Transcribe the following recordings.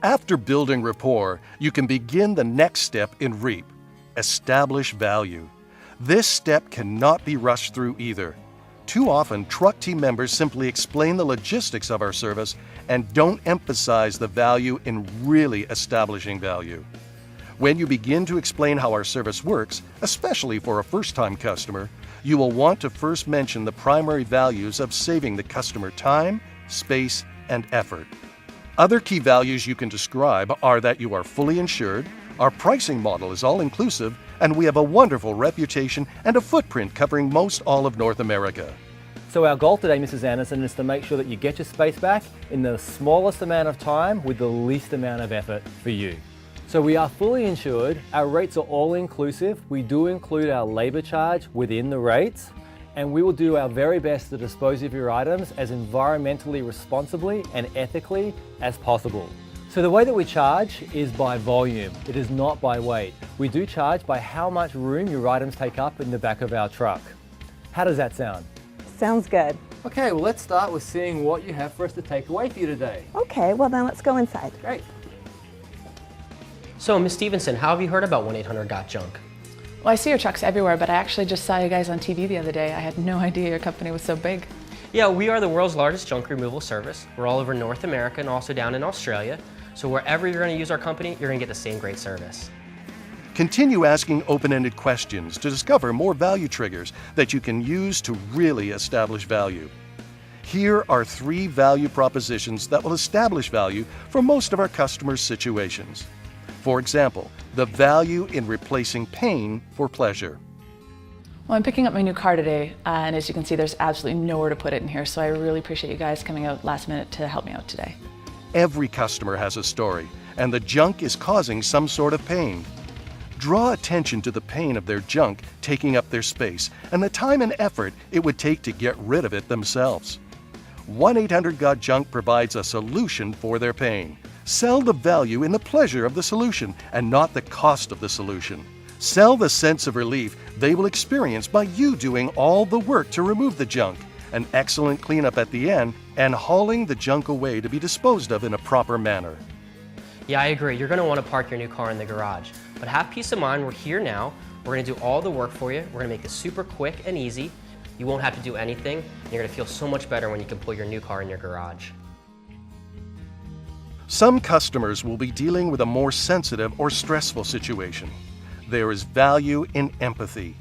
After building rapport, you can begin the next step in REAP, establish value. This step cannot be rushed through either. Too often, truck team members simply explain the logistics of our service and don't emphasize the value in really establishing value. When you begin to explain how our service works, especially for a first-time customer, you will want to first mention the primary values of saving the customer time, space, and effort. Other key values you can describe are that you are fully insured, our pricing model is all-inclusive, and we have a wonderful reputation and a footprint covering most all of North America. So our goal today, Mrs. Anderson, is to make sure that you get your space back in the smallest amount of time with the least amount of effort for you. So we are fully insured, our rates are all-inclusive, we do include our labour charge within the rates, and we will do our very best to dispose of your items as environmentally responsibly and ethically as possible. So the way that we charge is by volume, it is not by weight. We do charge by how much room your items take up in the back of our truck. How does that sound? Sounds good. Okay, well let's start with seeing what you have for us to take away for you today. Okay, well then let's go inside. Great. So, Ms. Stevenson, how have you heard about 1-800-GOT-JUNK? Well, I see your trucks everywhere, but I actually just saw you guys on TV the other day. I had no idea your company was so big. Yeah, we are the world's largest junk removal service. We're all over North America and also down in Australia. So wherever you're going to use our company, you're going to get the same great service. Continue asking open-ended questions to discover more value triggers that you can use to really establish value. Here are 3 value propositions that will establish value for most of our customers' situations. For example, the value in replacing pain for pleasure. Well, I'm picking up my new car today, and as you can see, there's absolutely nowhere to put it in here, so I really appreciate you guys coming out last minute to help me out today. Every customer has a story, and the junk is causing some sort of pain. Draw attention to the pain of their junk taking up their space and the time and effort it would take to get rid of it themselves. 1-800-GOT-JUNK provides a solution for their pain. Sell the value in the pleasure of the solution and not the cost of the solution. Sell the sense of relief they will experience by you doing all the work to remove the junk, an excellent cleanup at the end, and hauling the junk away to be disposed of in a proper manner. Yeah, I agree. You're going to want to park your new car in the garage. But have peace of mind, we're here now. We're going to do all the work for you. We're going to make it super quick and easy. You won't have to do anything. You're going to feel so much better when you can pull your new car in your garage. Some customers will be dealing with a more sensitive or stressful situation. There is value in empathy.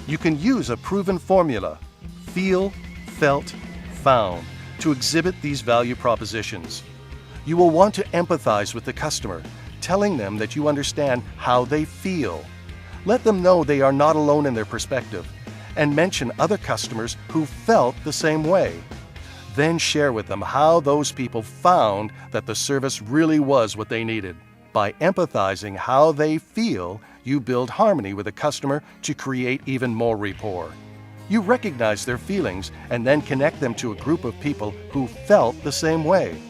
You can use a proven formula, feel, felt, found, to exhibit these value propositions. You will want to empathize with the customer, telling them that you understand how they feel. Let them know they are not alone in their perspective, and mention other customers who felt the same way. Then share with them how those people found that the service really was what they needed. By empathizing how they feel, you build harmony with the customer to create even more rapport. You recognize their feelings and then connect them to a group of people who felt the same way.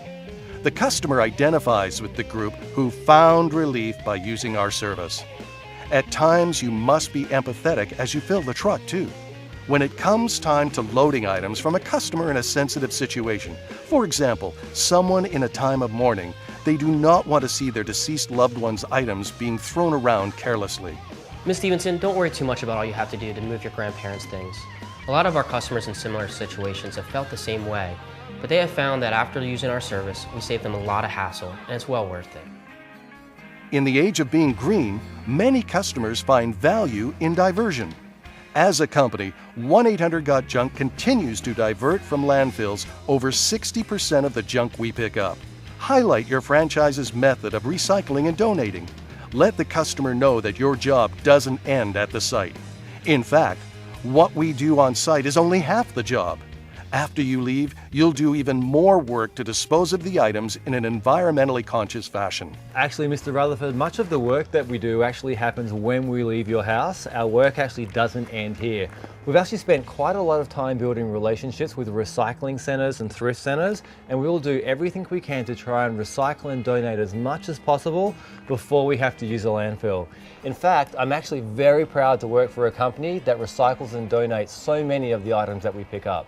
The customer identifies with the group who found relief by using our service. At times, you must be empathetic as you fill the truck too. When it comes time to loading items from a customer in a sensitive situation, for example, someone in a time of mourning, they do not want to see their deceased loved one's items being thrown around carelessly. Ms. Stevenson, don't worry too much about all you have to do to move your grandparents' things. A lot of our customers in similar situations have felt the same way, but they have found that after using our service, we save them a lot of hassle, and it's well worth it. In the age of being green, many customers find value in diversion. As a company, 1-800-GOT-JUNK continues to divert from landfills over 60% of the junk we pick up. Highlight your franchise's method of recycling and donating. Let the customer know that your job doesn't end at the site. In fact, what we do on site is only half the job. After you leave, you'll do even more work to dispose of the items in an environmentally conscious fashion. Actually, Mr. Rutherford, much of the work that we do actually happens when we leave your house. Our work actually doesn't end here. We've actually spent quite a lot of time building relationships with recycling centres and thrift centres, and we will do everything we can to try and recycle and donate as much as possible before we have to use a landfill. In fact, I'm actually very proud to work for a company that recycles and donates so many of the items that we pick up.